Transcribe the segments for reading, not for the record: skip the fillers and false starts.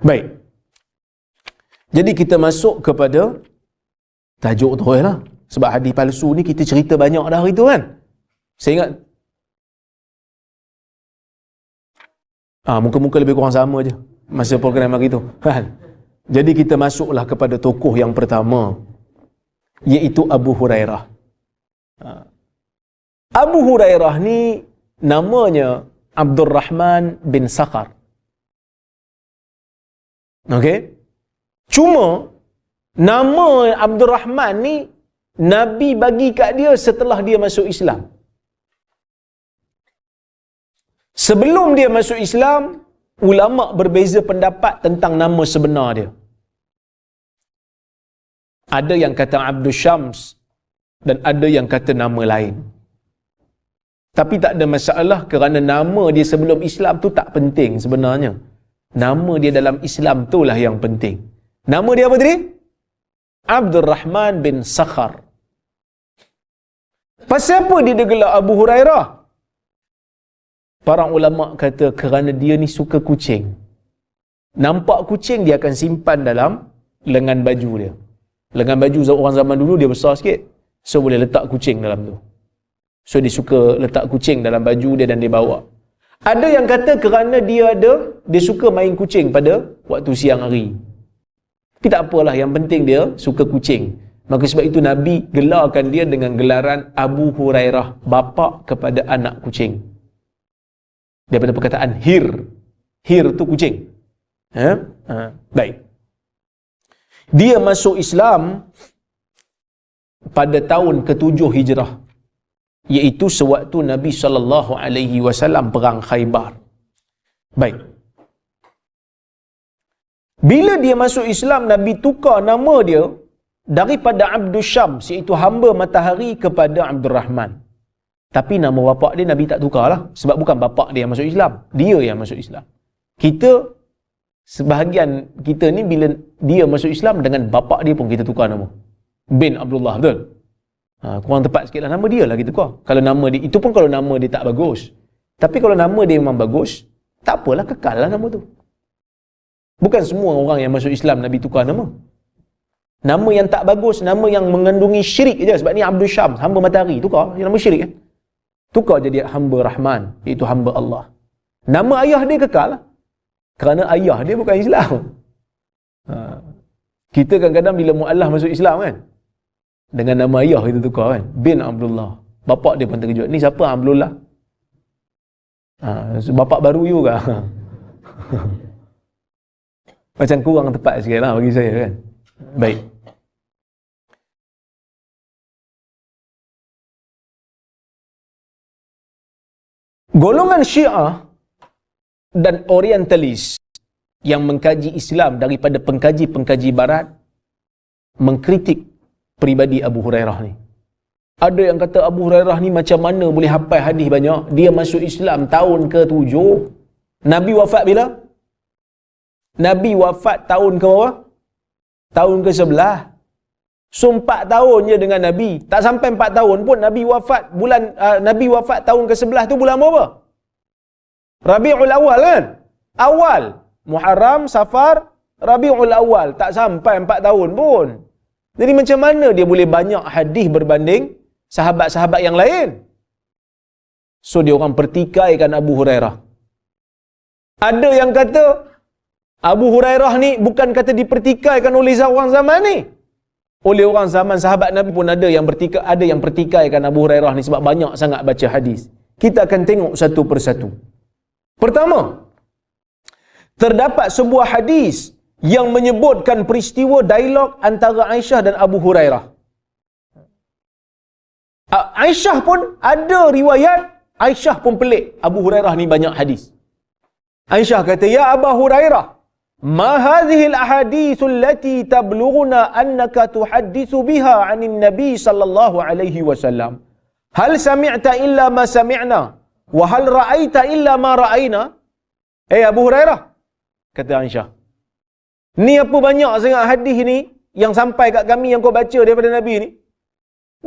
Baik. Jadi kita masuk kepada tajuk tu lah. Sebab hadis palsu ni kita cerita banyak dah hari tu kan. Saya ingat muka-muka lebih kurang sama je masa program hari tu kan. Jadi kita masuklah kepada tokoh yang pertama, iaitu Abu Hurairah. Abu Hurairah ni namanya Abdul Rahman bin Sakhar. Okey. Cuma nama Abdul Rahman ni Nabi bagi kat dia setelah dia masuk Islam. Sebelum dia masuk Islam, ulama berbeza pendapat tentang nama sebenar dia. Ada yang kata Abdul Syams dan ada yang kata nama lain. Tapi tak ada masalah kerana nama dia sebelum Islam tu tak penting sebenarnya. Nama dia dalam Islam tu lah yang penting. Nama dia apa tadi? Abdul Rahman bin Sakhar. Pasal apa dia digelar Abu Hurairah? Para ulama kata kerana dia ni suka kucing. Nampak kucing dia akan simpan dalam lengan baju dia. Lengan baju orang zaman dulu dia besar sikit. So boleh letak kucing dalam tu. So dia suka letak kucing dalam baju dia dan dia bawa. Ada yang kata kerana dia suka main kucing pada waktu siang hari. Tapi tak apalah, yang penting dia suka kucing. Maka sebab itu Nabi gelarkan dia dengan gelaran Abu Hurairah, bapa kepada anak kucing. Daripada perkataan hir. Hir tu kucing. Baik. Dia masuk Islam pada tahun ke-7 Hijrah, iaitu sewaktu Nabi SAW perang Khaybar. Baik. Bila dia masuk Islam, Nabi tukar nama dia daripada Abdul Syams, iaitu hamba matahari, kepada Abdul Rahman. Tapi nama bapak dia Nabi tak tukar lah. Sebab bukan bapak dia yang masuk Islam, dia yang masuk Islam. Sebahagian kita ni bila dia masuk Islam, dengan bapak dia pun kita tukar nama. Bin Abdullah, betul? Kurang tepat sikit lah nama dia lah kita tukar. Kalau nama dia, itu pun kalau nama dia tak bagus. Tapi kalau nama dia memang bagus, tak apalah, kekal lah nama tu. Bukan semua orang yang masuk Islam Nabi tukar nama. Nama yang tak bagus, nama yang mengandungi syirik je. Sebab ni Abdul Syams, hamba matahari, tukar. Yang nama syirik kan? Tukar jadi hamba Rahman, iaitu hamba Allah. Nama ayah dia kekal lah. Kerana ayah dia bukan Islam. Kita kadang-kadang bila mu'alaf masuk Islam kan, dengan nama ayah kita tukar kan, bin Abdullah. Bapak dia pun terkejut, ni siapa Abdullah? Bapak baru juga. Macam kurang tepat sikit lah bagi saya kan. Baik. Golongan Syiah dan Orientalis yang mengkaji Islam daripada pengkaji-pengkaji Barat mengkritik peribadi Abu Hurairah ni. Ada yang kata Abu Hurairah ni macam mana boleh hafal hadis banyak? Dia masuk Islam tahun ke-7. Nabi wafat bila? Nabi wafat tahun ke berapa? Tahun ke-11. So 4 tahun je dengan Nabi. Tak sampai 4 tahun pun Nabi wafat Nabi wafat tahun ke-11 tu bulan berapa? Rabiul Awal kan? Awal. Muharram, Safar, Rabiul Awal. Tak sampai 4 tahun pun. Jadi macam mana dia boleh banyak hadis berbanding sahabat-sahabat yang lain? So dia orang pertikaikan Abu Hurairah. Ada yang kata Abu Hurairah ni bukan kata dipertikaikan oleh orang zaman ni. Oleh orang zaman sahabat Nabi pun ada yang pertikaikan Abu Hurairah ni sebab banyak sangat baca hadis. Kita akan tengok satu persatu. Pertama, terdapat sebuah hadis yang menyebutkan peristiwa dialog antara Aisyah dan Abu Hurairah. Aisyah pun ada riwayat, Aisyah pun pelik. Abu Hurairah ni banyak hadis. Aisyah kata, "Ya Abu Hurairah, ma hadhihi al-ahadithu allati tablughuna annaka tuhaddithu biha 'anil Nabi sallallahu alaihi wasallam. Hal sami'ta illa ma sami'na wa hal ra'aita illa ma ra'ayna?" Abu Hurairah, kata Aisyah, ni apa banyak sangat hadis ni yang sampai kat kami yang kau baca daripada Nabi ni?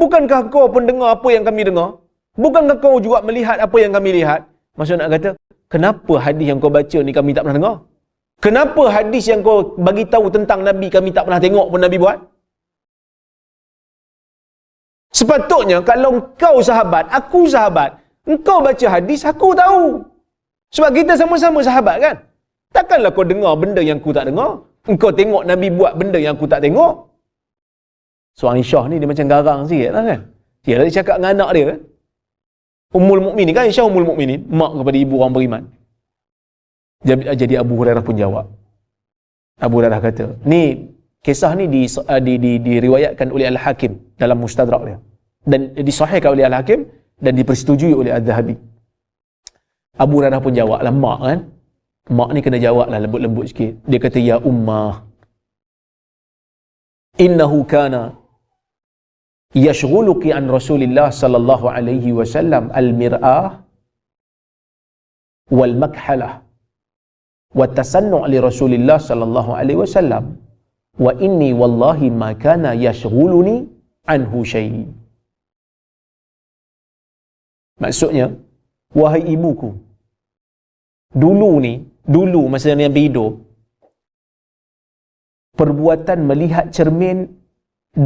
Bukankah kau pun dengar apa yang kami dengar? Bukankah kau juga melihat apa yang kami lihat? Maksud nak kata, kenapa hadis yang kau baca ni kami tak pernah dengar? Kenapa hadis yang kau bagi tahu tentang Nabi kami tak pernah tengok pun Nabi buat? Sepatutnya kalau kau sahabat, aku sahabat, engkau baca hadis, aku tahu. Sebab kita sama-sama sahabat kan? Takkanlah kau dengar benda yang aku tak dengar. Engkau tengok Nabi buat benda yang aku tak tengok. So Aisyah ni dia macam garang sikit lah kan? Dia tadi cakap dengan anak dia kan? Ummul Mukminin kan? Aisyah Ummul Mukminin, mak kepada ibu orang beriman. Jadi Abu Hurairah pun jawab. Abu Hurairah kata, ni kisah ni diriwayatkan oleh Al-Hakim dalam Mustadrak dia. Dan disahihkan oleh Al-Hakim dan dipersetujui oleh Al-Zahabi. Abu Hurairah pun jawab lah, mak kan? Mak ni kena jawab lah lembut-lembut sikit. Dia kata, ya ummah, innahu kana yashghuluki an Rasulillah sallallahu alaihi wasallam al-mir'ah wal makhalah wa tasannu' li Rasulillah sallallahu alaihi wasallam wa inni wallahi ma kana yashghuluni anhu syai'. Maksudnya, wahai ibuku, dulu masa Nabi hidup, perbuatan melihat cermin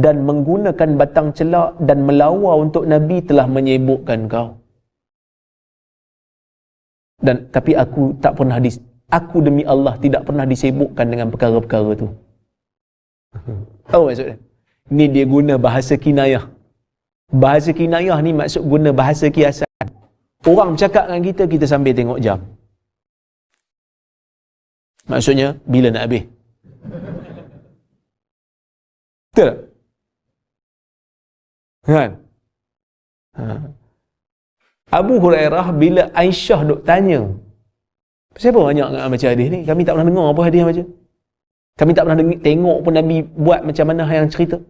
dan menggunakan batang celak dan melawar untuk Nabi telah menyibukkan kau. Tapi aku demi Allah tidak pernah disibukkan dengan perkara-perkara tu. Tahu maksudnya? Ni dia guna bahasa kinayah. Bahasa kinayah ni maksud guna bahasa kiasan. Orang bercakap dengan kita, kita sambil tengok jam. Maksudnya, bila nak habis? Betul tak? Kan? Abu Hurairah bila Aisyah duk tanya, siapa banyak macam hadis ni? Kami tak pernah dengar apa hadis macam. Kami tak pernah tengok pun Nabi buat macam mana yang cerita.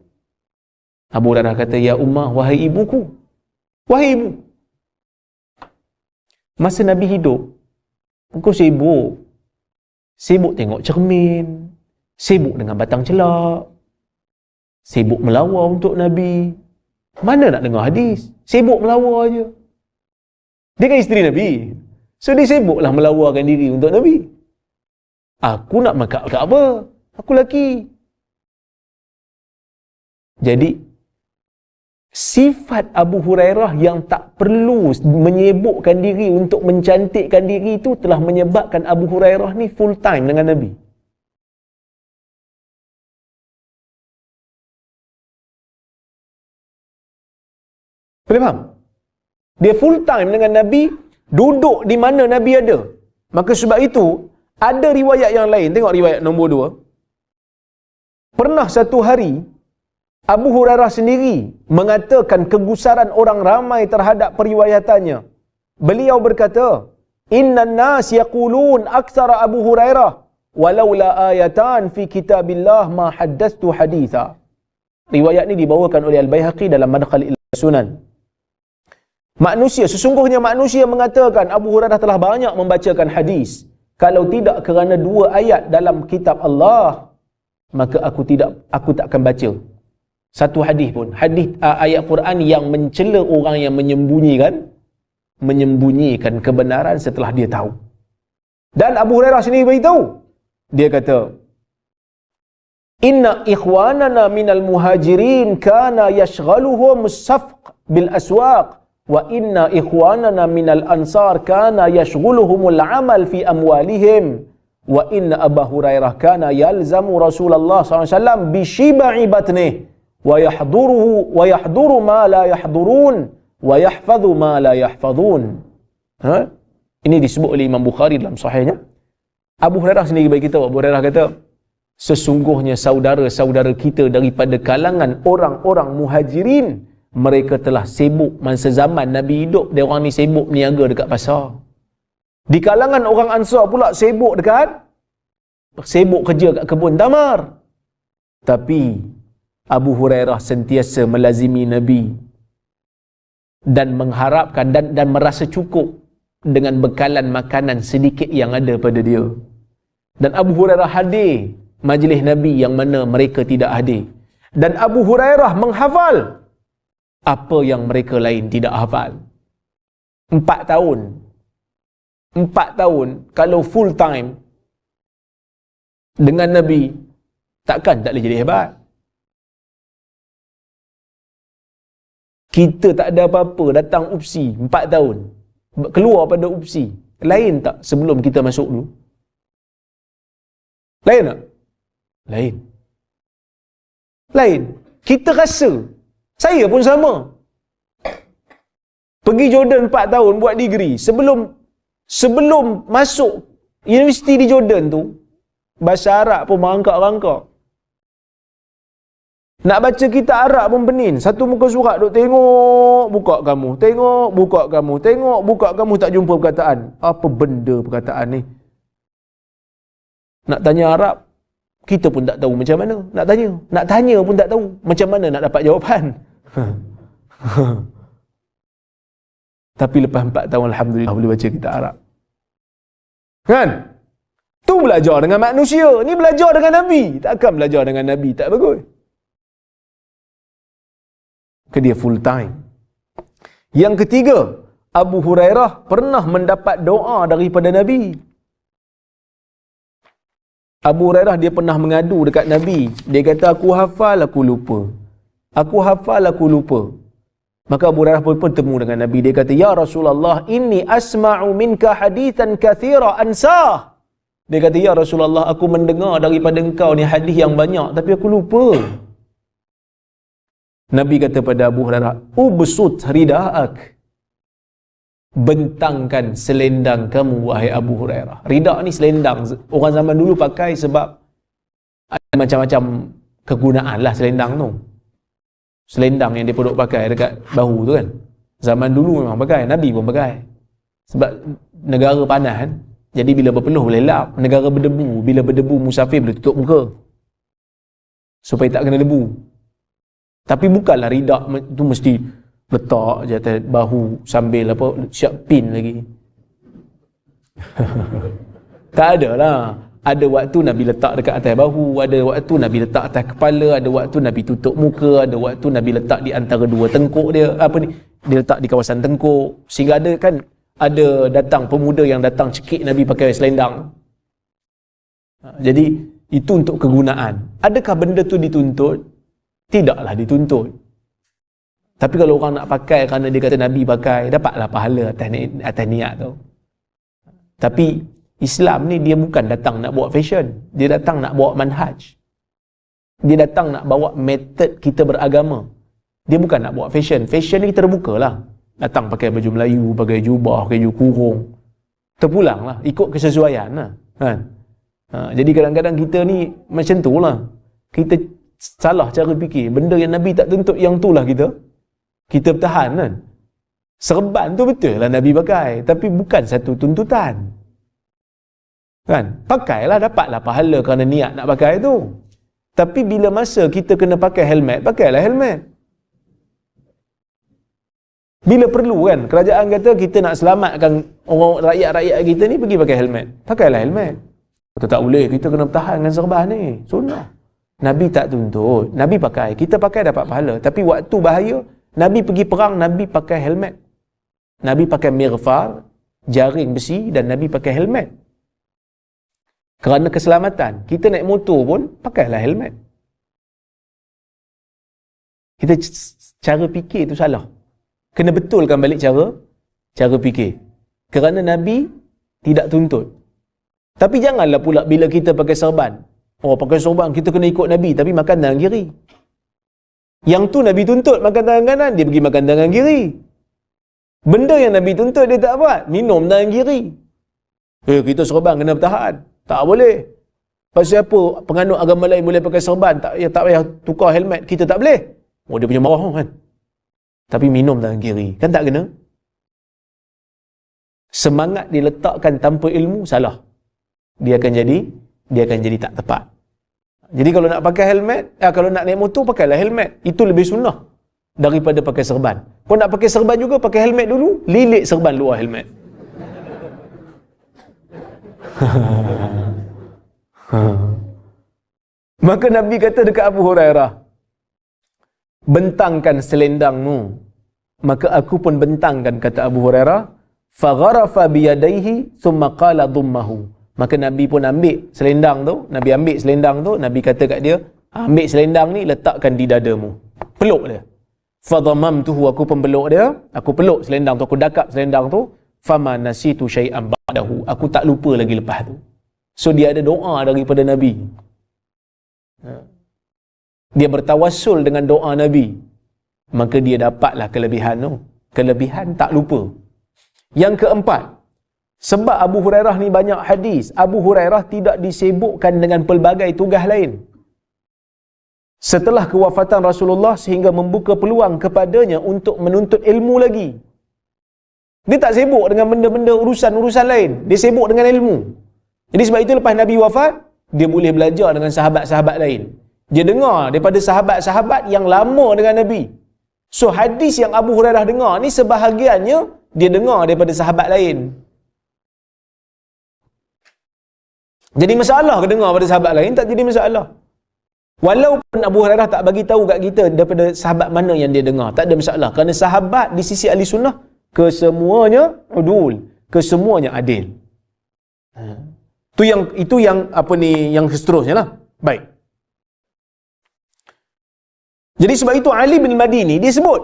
Abu Hurairah kata, ya ummah, wahai ibuku. Wahai ibu. Masa Nabi hidup, engkau sibuk. Sibuk tengok cermin. Sibuk dengan batang celak. Sibuk melawar untuk Nabi. Mana nak dengar hadis? Sibuk melawar je. Dia kan isteri Nabi. So dia sibuklah melawarkan diri untuk Nabi. Aku nak makan kat apa? Aku lelaki. Jadi, sifat Abu Hurairah yang tak perlu menyibukkan diri untuk mencantikkan diri itu telah menyebabkan Abu Hurairah ni full time dengan Nabi. Boleh faham? Dia full time dengan Nabi, duduk di mana Nabi ada. Maka sebab itu, ada riwayat yang lain. Tengok riwayat nombor 2. Pernah satu hari, Abu Hurairah sendiri mengatakan kegusaran orang ramai terhadap periwayatannya. Beliau berkata, Inna nas yaqulun aktsara Abu Hurairah walaula ayatan fi kitabillah ma haddastu haditha. Riwayat ni dibawakan oleh Al-Baihaqi dalam Madkhal ila Sunan. Sesungguhnya manusia mengatakan Abu Hurairah telah banyak membacakan hadis. Kalau tidak kerana 2 ayat dalam kitab Allah, maka aku tak akan baca satu hadis pun. Hadis ayat Quran yang mencela orang yang menyembunyikan kebenaran setelah dia tahu. Dan Abu Hurairah sendiri beritahu. Dia kata, Inna ikhwanana minal muhajirin kana yashghaluhum as-safq bil aswaq wa inna ikhwanana minal ansar kana yashghuluhumul amal fi amwalihim wa inna Abu Hurairah kana yalzamu Rasulullah SAW bi shiba'i batnih wa yahduru ma la yahdurun wa yahfadhu ma la yahfadhun. Ini disebut oleh Imam Bukhari dalam sahihnya. Abu Hurairah sendiri bagi kita, Abu Hurairah kata, sesungguhnya saudara-saudara kita daripada kalangan orang-orang muhajirin, mereka telah sibuk masa zaman Nabi hidup, dia orang ni sibuk niaga dekat pasar. Di kalangan orang Ansar pula sibuk kerja kat kebun tamar. Tapi Abu Hurairah sentiasa melazimi Nabi dan mengharapkan dan merasa cukup dengan bekalan makanan sedikit yang ada pada dia. Dan Abu Hurairah hadir majlis Nabi yang mana mereka tidak hadir. Dan Abu Hurairah menghafal apa yang mereka lain tidak hafal. 4 tahun kalau full time dengan Nabi, takkan tak boleh jadi hebat. Kita tak ada apa-apa, datang UPSI 4 tahun, keluar pada UPSI, lain tak sebelum kita masuk dulu? Lain tak? Lain. Lain. Kita rasa, saya pun sama, pergi Jordan 4 tahun buat degree. Sebelum masuk universiti di Jordan tu, bahasa Arab pun merangkak-rangkak. Nak baca kitab Arab pun pening. Satu muka surat duk tengok, buka kamu, tengok, buka kamu, tengok, buka kamu, tak jumpa perkataan. Apa benda perkataan ni? Nak tanya Arab, kita pun tak tahu macam mana nak tanya. Nak tanya pun tak tahu macam mana nak dapat jawapan. Tapi lepas 4 tahun, alhamdulillah, boleh baca kitab Arab. Kan? Tu belajar dengan manusia. Ni belajar dengan Nabi. Takkan belajar dengan Nabi tak bagus. Dia full time. Yang ketiga, Abu Hurairah pernah mendapat doa daripada Nabi. Abu Hurairah dia pernah mengadu dekat Nabi. Dia kata, aku hafal, aku lupa. Aku hafal, aku lupa. Maka Abu Hurairah pun bertemu dengan Nabi. Dia kata, ya Rasulullah, inni asma'u minka hadithan kathira ansah. Dia kata, ya Rasulullah, aku mendengar daripada engkau ni hadis yang banyak, tapi aku lupa. Nabi kata pada Abu Hurairah, ubsut rida'ak. Bentangkan selendang kamu, wahai Abu Hurairah. Rida' ni selendang. Orang zaman dulu pakai sebab ada macam-macam kegunaan lah selendang tu. Selendang yang dia duk pakai dekat bahu tu kan. Zaman dulu memang pakai, Nabi pun pakai. Sebab negara panas kan. Jadi bila berpeluh boleh lap. Negara berdebu, bila berdebu musafir boleh tutup muka supaya tak kena debu. Tapi bukanlah rida' tu mesti letak je atas bahu sambil apa, siap pin lagi. Tak ada lah. Ada waktu Nabi letak dekat atas bahu, ada waktu Nabi letak atas kepala, ada waktu Nabi tutup muka, ada waktu Nabi letak di antara dua tengkuk dia, apa ni, dia letak di kawasan tengkuk. Sehingga ada kan, ada datang pemuda yang datang cekik Nabi pakai selendang. Jadi itu untuk kegunaan. Adakah benda tu dituntut? Tidaklah dituntut. Tapi kalau orang nak pakai kerana dia kata Nabi pakai, dapatlah pahala atas niat tu. Tapi Islam ni dia bukan datang nak bawa fashion. Dia datang nak bawa manhaj. Dia datang nak bawa metod kita beragama. Dia bukan nak bawa fashion. Fashion ni kita terbuka lah. Datang pakai baju Melayu, pakai jubah, pakai baju kurung. Terpulang lah. Ikut kesesuaian lah. Kan? Jadi kadang-kadang kita ni macam tu lah. Kita salah cara fikir. Benda yang Nabi tak tuntut, yang tu lah kita bertahan kan. Serban tu betul lah Nabi pakai. Tapi bukan satu tuntutan. Kan? Pakailah, dapatlah pahala kerana niat nak pakai tu. Tapi bila masa kita kena pakai helmet, pakailah helmet. Bila perlu kan, kerajaan kata kita nak selamatkan orang rakyat-rakyat kita ni, pergi pakai helmet. Pakailah helmet. Kata tak boleh, kita kena bertahan dengan serban ni. Sunnah. Nabi tak tuntut. Nabi pakai. Kita pakai dapat pahala. Tapi waktu bahaya, Nabi pergi perang, Nabi pakai helmet. Nabi pakai mirfar, jaring besi, dan Nabi pakai helmet. Kerana keselamatan. Kita naik motor pun, pakailah helmet. Kita cara fikir tu salah. Kena betulkan balik cara fikir. Kerana Nabi tidak tuntut. Tapi janganlah pula bila kita pakai serban. Oh, pakai serban kita kena ikut Nabi, tapi makan tangan kiri. Yang tu Nabi tuntut makan tangan kanan, dia pergi makan tangan kiri. Benda yang Nabi tuntut dia tak buat, minum tangan kiri. Kita serban kena bertahan. Tak boleh. Pasal apa penganut agama lain boleh pakai serban, tak payah tukar helmet, kita tak boleh. Oh, dia punya marah kan. Tapi minum tangan kiri, kan tak kena. Semangat diletakkan tanpa ilmu salah. Dia akan jadi tak tepat. Jadi kalau nak pakai helmet, kalau nak naik motor, pakailah helmet. Itu lebih sunnah daripada pakai serban. Kau nak pakai serban juga, pakai helmet dulu, lilit serban luar helmet. Maka Nabi kata dekat Abu Hurairah, bentangkan selendangmu. Maka aku pun bentangkan, kata Abu Hurairah. Fagharafa biyadaihi thumma qala dhummahu. Maka Nabi pun ambil selendang tu, Nabi kata kat dia, ambil selendang ni letakkan di dadamu. Peluk dia. Fadhamamtuhu, aku pun peluk dia, aku peluk selendang tu, aku dakap selendang tu, fama nasitu syai'an ba'dahu, aku tak lupa lagi lepas tu. So dia ada doa daripada Nabi. Dia bertawassul dengan doa Nabi. Maka dia dapatlah kelebihan tu. Kelebihan tak lupa. Yang keempat, sebab Abu Hurairah ni banyak hadis, Abu Hurairah tidak disibukkan dengan pelbagai tugas lain setelah kewafatan Rasulullah sehingga membuka peluang kepadanya untuk menuntut ilmu lagi. Dia tak sibuk dengan benda-benda urusan-urusan lain. Dia sibuk dengan ilmu. Jadi sebab itu lepas Nabi wafat, dia boleh belajar dengan sahabat-sahabat lain. Dia dengar daripada sahabat-sahabat yang lama dengan Nabi. So hadis yang Abu Hurairah dengar ni sebahagiannya dia dengar daripada sahabat lain. Jadi masalah ke dengar daripada sahabat lain? Tak jadi masalah. Walaupun Abu Hurairah tak bagi tahu kat kita daripada sahabat mana yang dia dengar, tak ada masalah. Kerana sahabat di sisi ahli sunnah kesemuanya udul, kesemuanya adil. Itu yang apa ni, yang seterusnya lah. Baik. Jadi sebab itu Ali bin Madini dia sebut,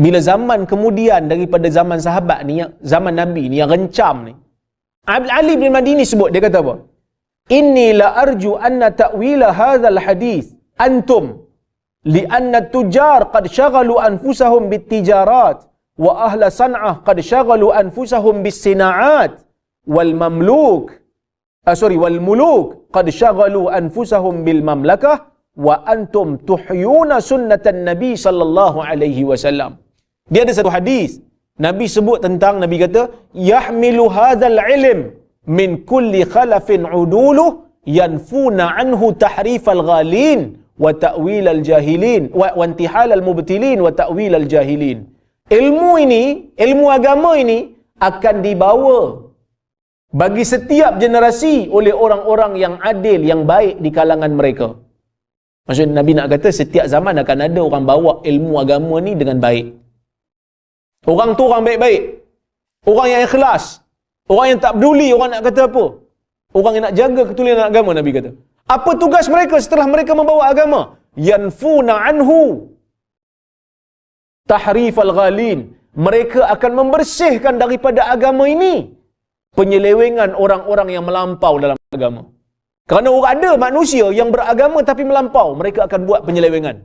bila zaman kemudian daripada zaman sahabat ni, zaman Nabi ni yang rencam ni, Ali bin Madini sebut, dia kata apa? Inni la arju anna ta'wila hadzal hadis antum li anna tujar qad shaghalu anfusahum bitijarat wa ahla san'ah qad shaghalu anfusahum bisina'at wal mamluk wal muluk qad shaghalu anfusahum bil mamlakah wa antum tuhyuna sunnatan nabi sallallahu alaihi wasallam. Dia ada satu hadis Nabi sebut tentang, Nabi kata, yahmilu hadzal ilm min kulli khalafin uduluh yanfuna anhu tahrifal ghalin wa ta'wil al jahilin wa intihal al mubtilin wa ta'wil al jahilin. Ilmu ini, ilmu agama ini akan dibawa bagi setiap generasi oleh orang-orang yang adil, yang baik di kalangan mereka. Maksud Nabi nak kata setiap zaman akan ada orang bawa ilmu agama ni dengan baik. Orang tu orang baik-baik, orang yang ikhlas, orang yang tak peduli orang nak kata apa, orang yang nak jaga ketulinan agama. Nabi kata, apa tugas mereka setelah mereka membawa agama? Yanfuna anhu tahrifal ghalin. Mereka akan membersihkan daripada agama ini penyelewengan orang-orang yang melampau dalam agama. Kerana orang ada manusia yang beragama tapi melampau, mereka akan buat penyelewengan.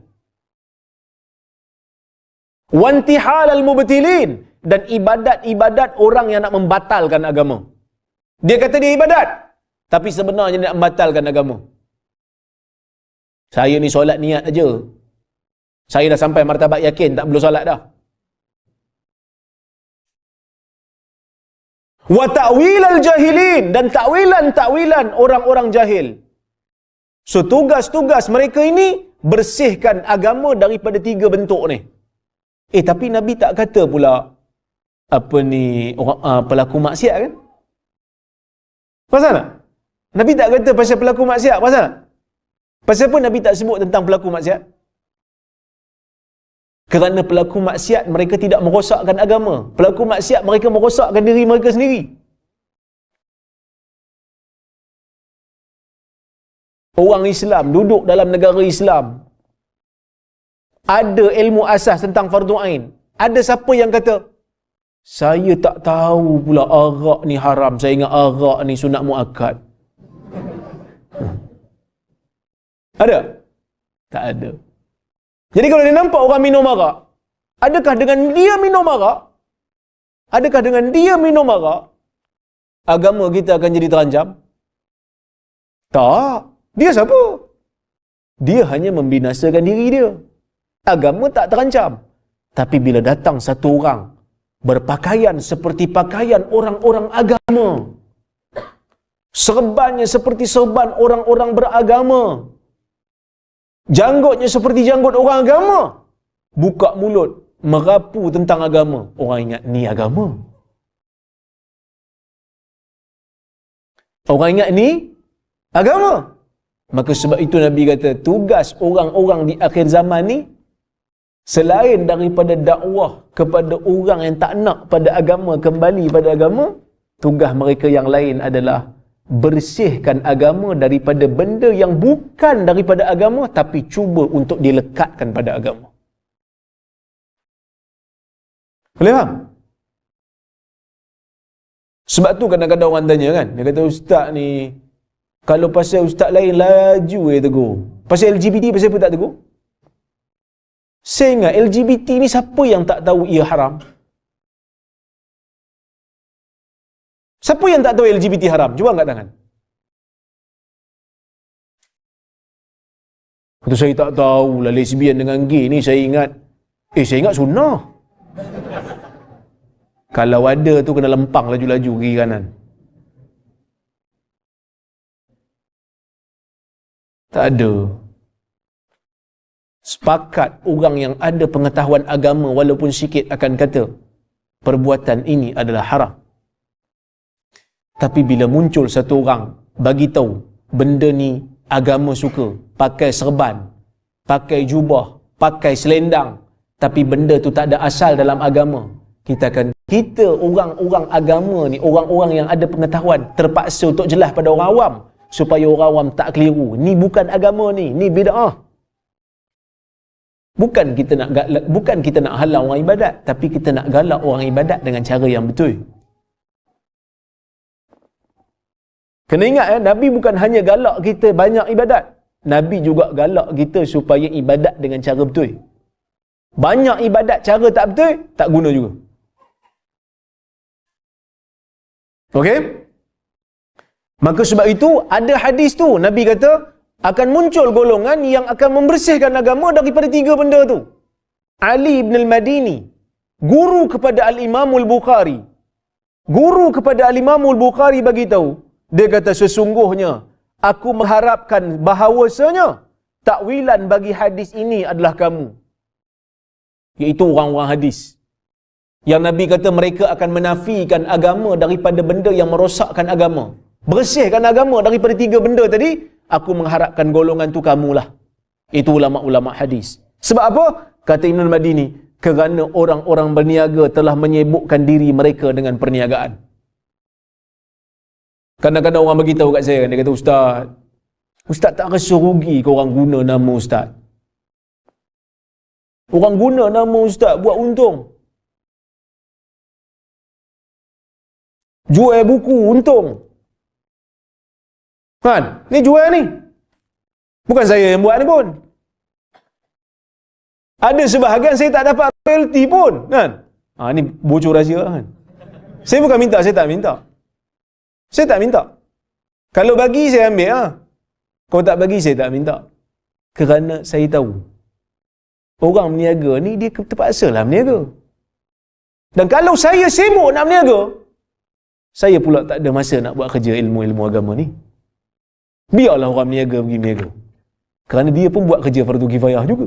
Wantihal al-mubtilin, dan ibadat-ibadat orang yang nak membatalkan agama. Dia kata dia ibadat, tapi sebenarnya dia nak membatalkan agama. Saya ni solat niat aja, saya dah sampai martabat yakin, tak perlu solat dah. Wa ta'wil al-jahilin, dan takwilan orang-orang jahil. So tugas-tugas mereka ini bersihkan agama daripada tiga bentuk ni. Tapi Nabi tak kata pula apa ni orang pelaku maksiat kan? Pasal tak? Nabi tak kata pasal pelaku maksiat, pasal tak? Pasal apa Nabi tak sebut tentang pelaku maksiat? Kerana pelaku maksiat mereka tidak merosakkan agama. Pelaku maksiat mereka merosakkan diri mereka sendiri. Orang Islam duduk dalam negara Islam, ada ilmu asas tentang fardu ain. Ada siapa yang kata, saya tak tahu pula arak ni haram, saya ingat arak ni sunat muakkad. Ada? Tak ada. Jadi kalau dia nampak orang minum arak, adakah dengan dia minum arak, adakah dengan dia minum arak agama kita akan jadi terancam? Tak. Dia siapa? Dia hanya membinasakan diri dia. Agama tak terancam. Tapi bila datang satu orang berpakaian seperti pakaian orang-orang agama, serbannya seperti serban orang-orang beragama, janggutnya seperti janggut orang agama, buka mulut merapu tentang agama, orang ingat ni agama. Orang ingat ni agama. Maka sebab itu Nabi kata, tugas orang-orang di akhir zaman ni, selain daripada dakwah kepada orang yang tak nak pada agama kembali pada agama, tugas mereka yang lain adalah bersihkan agama daripada benda yang bukan daripada agama, tapi cuba untuk dilekatkan pada agama. Boleh faham? Sebab tu kadang-kadang orang tanya kan, dia kata ustaz ni, kalau pasal ustaz lain laju tegur. Pasal LGBT pasal apa tak tegur? Saya ingat LGBT ni siapa yang tak tahu ia haram? Siapa yang tak tahu LGBT haram? Cuba angkat tangan. Kata saya tak tahulah lesbian dengan gay ni, saya ingat sunnah. Kalau ada tu kena lempang laju-laju kiri kanan. Tak ada. Sepakat orang yang ada pengetahuan agama walaupun sikit akan kata perbuatan ini adalah haram. Tapi bila muncul satu orang bagi tahu benda ni agama suka, pakai serban, pakai jubah, pakai selendang, tapi benda tu tak ada asal dalam agama, kita orang-orang agama ni, orang-orang yang ada pengetahuan terpaksa untuk jelas pada orang awam supaya orang awam tak keliru. Ni bukan agama ni bid'ah. Bukan kita nak halang orang ibadat, tapi kita nak galak orang ibadat dengan cara yang betul. Kena ingat Nabi bukan hanya galak kita banyak ibadat. Nabi juga galak kita supaya ibadat dengan cara betul. Banyak ibadat cara tak betul, tak guna juga. Okey? Maka sebab itu ada hadis tu, Nabi kata akan muncul golongan yang akan membersihkan agama daripada 3 benda tu. Ali ibn al-Madini, guru kepada Al-Imam al-Bukhari. Guru kepada Al-Imam al-Bukhari bagi tahu, dia kata sesungguhnya aku mengharapkan bahawasanya takwilan bagi hadis ini adalah kamu. Iaitu orang-orang hadis. Yang Nabi kata mereka akan menafikan agama daripada benda yang merosakkan agama. Bersihkan agama daripada 3 benda tadi, aku mengharapkan golongan tu kamulah. Itu ulama-ulama hadis. Sebab apa? Kata Ibn al-Madini, kerana orang-orang berniaga telah menyibukkan diri mereka dengan perniagaan. Kadang-kadang orang bagi tahu kat saya kan, dia kata Ustaz tak rasa rugi ke orang guna nama Ustaz? Orang guna nama Ustaz buat untung. Jual buku untung. Kan? Ni jual ni. Bukan saya yang buat ni pun. Ada sebahagian saya tak dapat royalty pun, kan? Ni bocor rahsia kan. Saya bukan minta, saya tak minta. Saya tak minta. Kalau bagi saya ambil Kalau tak bagi saya tak minta. Kerana saya tahu orang berniaga ni dia terpaksalah berniaga. Dan kalau saya sibuk nak berniaga, saya pula tak ada masa nak buat kerja ilmu-ilmu agama ni. Biarlah orang berniaga pergi berniaga. Kerana dia pun buat kerja fardu kifayah juga.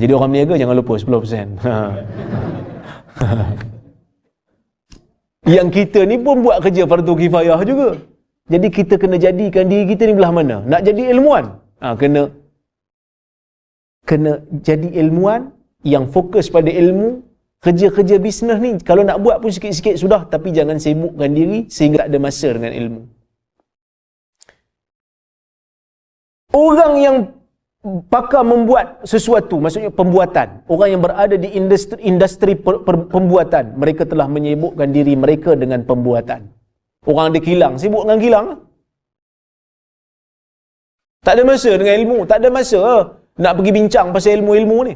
Jadi orang berniaga jangan lupa 10%. Yang kita ni pun buat kerja fardu kifayah juga. Jadi kita kena jadikan diri kita ni belah mana? Nak jadi ilmuwan? Kena jadi ilmuwan yang fokus pada ilmu. Kerja-kerja bisnes ni kalau nak buat pun sikit-sikit sudah, tapi jangan sibukkan diri sehingga tak ada masa dengan ilmu. Orang yang pakar membuat sesuatu, maksudnya pembuatan, orang yang berada di industri pembuatan, mereka telah menyibukkan diri mereka dengan pembuatan. Orang ada kilang, sibuk dengan kilang. Tak ada masa dengan ilmu, tak ada masa nak pergi bincang pasal ilmu-ilmu ni.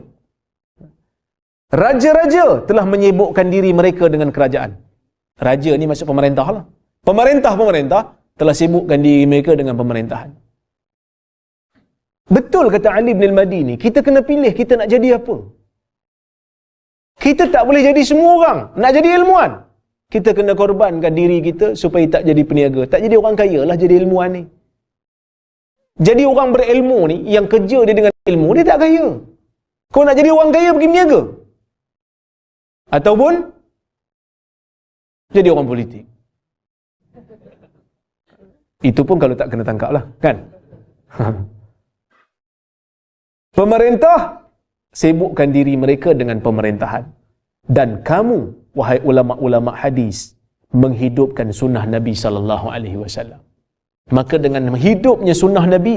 Raja-raja telah menyibukkan diri mereka dengan kerajaan. Raja ni maksud pemerintah lah. Pemerintah telah sibukkan diri mereka dengan pemerintahan. Betul kata Ali bin al-Madini, kita kena pilih kita nak jadi apa. Kita tak boleh jadi semua orang. Nak jadi ilmuwan, kita kena korbankan diri kita supaya tak jadi peniaga. Tak jadi orang kaya lah jadi ilmuwan ni. Jadi orang berilmu ni, yang kerja dia dengan ilmu, dia tak kaya. Kau nak jadi orang kaya pergi peniaga. Ataupun jadi orang politik. Itu pun kalau tak kena tangkap lah, kan? Pemerintah sibukkan diri mereka dengan pemerintahan. Dan kamu, wahai ulama-ulama hadis, menghidupkan sunnah Nabi sallallahu alaihi wasallam. Maka dengan hidupnya sunnah Nabi,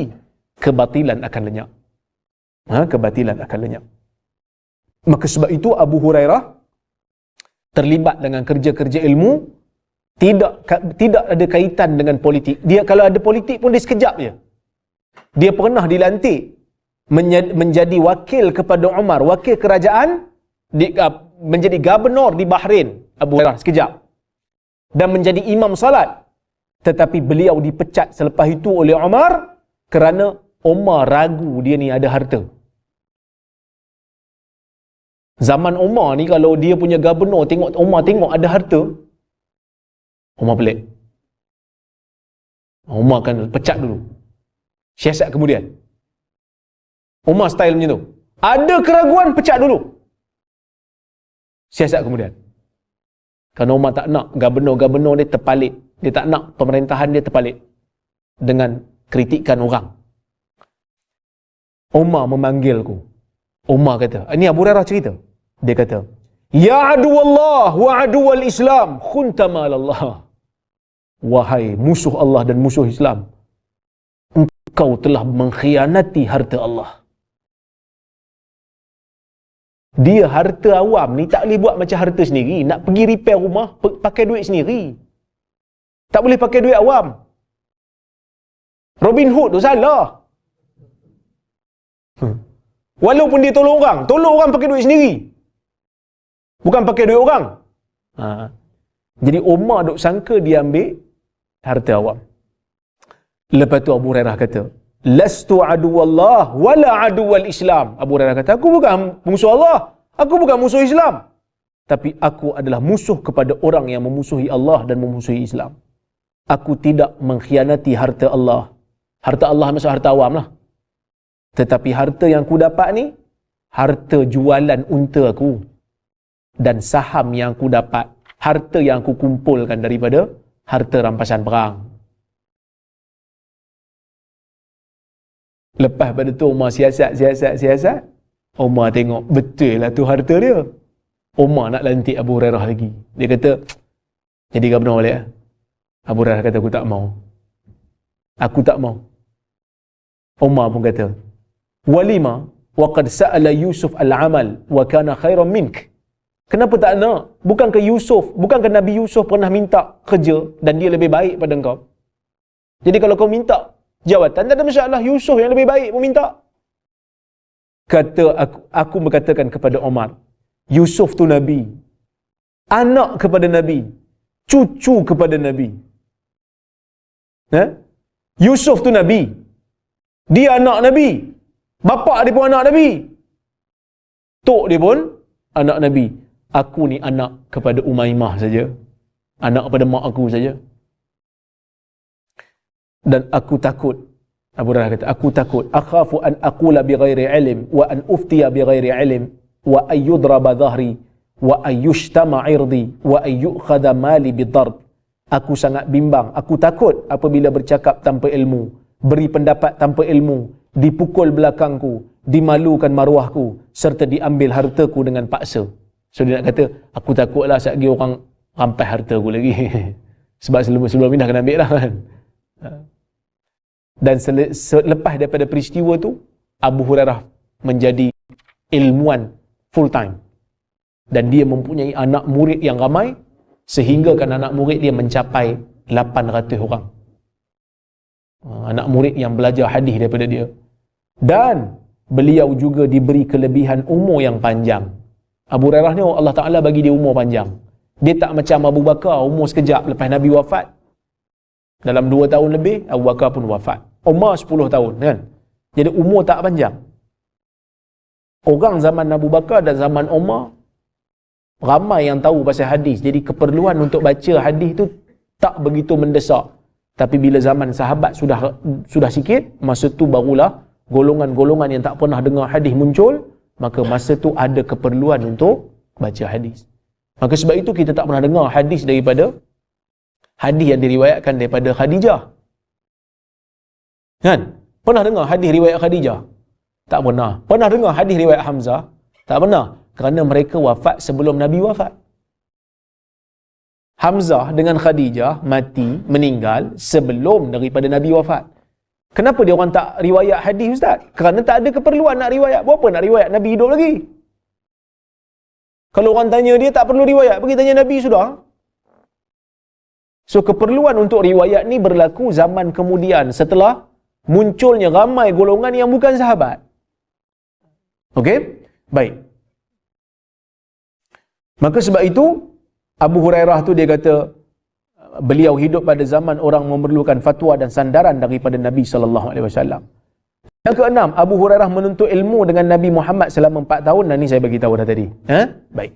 kebatilan akan lenyap. Kebatilan akan lenyap. Maka sebab itu Abu Hurairah terlibat dengan kerja-kerja ilmu, tidak ada kaitan dengan politik. Dia kalau ada politik pun dia sekejap je. Dia pernah dilantik menjadi wakil kepada Umar, wakil kerajaan, menjadi gubernur di Bahrain, Abu Hurairah sekejap. Dan menjadi imam salat. Tetapi beliau dipecat selepas itu oleh Umar kerana Umar ragu dia ni ada harta. Zaman Umar ni kalau dia punya gubernur tengok Umar tengok ada harta, Umar pelik. Umar akan pecat dulu. Siasat kemudian. Umar style macam tu. Ada keraguan, pecat dulu. Siasat kemudian. Kerana Umar tak nak gubernur-gubernur dia terpalit. Dia tak nak pemerintahan dia terpalit dengan kritikan orang. Umar memanggilku. Umar kata, ini Abu Hurairah cerita. Dia kata, ya adu Allah wa adu al-Islam, khuntama Allah. Wahai musuh Allah dan musuh Islam, engkau telah mengkhianati harta Allah. Dia harta awam ni tak boleh buat macam harta sendiri. Nak pergi repair rumah, pakai duit sendiri. Tak boleh pakai duit awam. Robin Hood tu salah. Walaupun dia tolong orang pakai duit sendiri. Bukan pakai duit orang. Jadi Umar duk sangka dia ambil harta awam. Lepas tu Abu Hurairah kata, lastu aduwallah wala aduwal Islam. Abu Hurairah kata, aku bukan musuh Allah, aku bukan musuh Islam. Tapi aku adalah musuh kepada orang yang memusuhi Allah dan memusuhi Islam. Aku tidak mengkhianati harta Allah. Harta Allah maksud harta awam lah. Tetapi harta yang aku dapat ni, harta jualan unta aku. Dan saham yang aku dapat, harta yang aku kumpulkan daripada harta rampasan perang. Lepas pada tu Umar siasat. Umar tengok, betul lah tu harta dia. Umar nak lantik Abu Hurairah lagi. Dia kata, jadi gubernur balik. Abu Hurairah kata, aku tak mau. Aku tak mau. Umar pun kata, walima waqad sa'ala Yusuf al-amal wa kana khairan mink. Kenapa tak nak? Bukankah Nabi Yusuf pernah minta kerja dan dia lebih baik pada engkau? Jadi kalau kau minta jawatan, tak ada masalah. Yusuf yang lebih baik pun minta. Kata aku berkatakan kepada Umar, Yusuf tu Nabi, anak kepada Nabi, cucu kepada Nabi. Yusuf tu Nabi, dia anak Nabi, bapa dia pun anak Nabi, tok dia pun anak Nabi. Aku ni anak kepada Umaymah saja, anak kepada mak aku saja. Dan aku takut, Abu Hurairah kata, aku takut, akhafu an aqula bighairi ilm wa an uftiya bighairi ilm wa ay yudraba dhahri wa ay yushtama irdi wa ay yu'khadha mali bidarb. Aku sangat bimbang, aku takut apabila bercakap tanpa ilmu, beri pendapat tanpa ilmu, dipukul belakangku, dimalukan maruahku, serta diambil hartaku dengan paksa. So dia nak kata, aku takutlah satgi orang rampas hartaku lagi. Sebab sebelum ni dah kena ambil dah kan. Dan selepas daripada peristiwa tu, Abu Hurairah menjadi ilmuwan full time. Dan dia mempunyai anak murid yang ramai, sehingga kan anak murid dia mencapai 800 orang. Anak murid yang belajar hadis daripada dia. Dan beliau juga diberi kelebihan umur yang panjang. Abu Hurairah ni Allah Ta'ala bagi dia umur panjang. Dia tak macam Abu Bakar, umur sekejap lepas Nabi wafat. Dalam 2 tahun lebih, Abu Bakar pun wafat. Umar 10 tahun kan. Jadi umur tak panjang. Orang zaman Abu Bakar dan zaman Umar, ramai yang tahu pasal hadis. Jadi keperluan untuk baca hadis tu tak begitu mendesak. Tapi bila zaman sahabat sudah sikit, masa tu barulah golongan-golongan yang tak pernah dengar hadis muncul. Maka masa tu ada keperluan untuk baca hadis. Maka sebab itu kita tak pernah dengar hadis daripada hadis yang diriwayatkan daripada Khadijah. Kan? Pernah dengar hadis riwayat Khadijah? Tak pernah. Pernah dengar hadis riwayat Hamzah? Tak pernah. Kerana mereka wafat sebelum Nabi wafat. Hamzah dengan Khadijah mati, meninggal sebelum daripada Nabi wafat. Kenapa dia orang tak riwayat hadis, Ustaz? Kerana tak ada keperluan nak riwayat. Berapa nak riwayat Nabi hidup lagi? Kalau orang tanya dia, tak perlu riwayat, pergi tanya Nabi sudah. So keperluan untuk riwayat ni berlaku zaman kemudian setelah munculnya ramai golongan yang bukan sahabat. Okey? Baik. Maka sebab itu Abu Hurairah tu dia kata beliau hidup pada zaman orang memerlukan fatwa dan sandaran daripada Nabi sallallahu alaihi wasallam. Yang keenam, Abu Hurairah menuntut ilmu dengan Nabi Muhammad selama 4 tahun, dan ni saya bagi tahu dah tadi. Baik.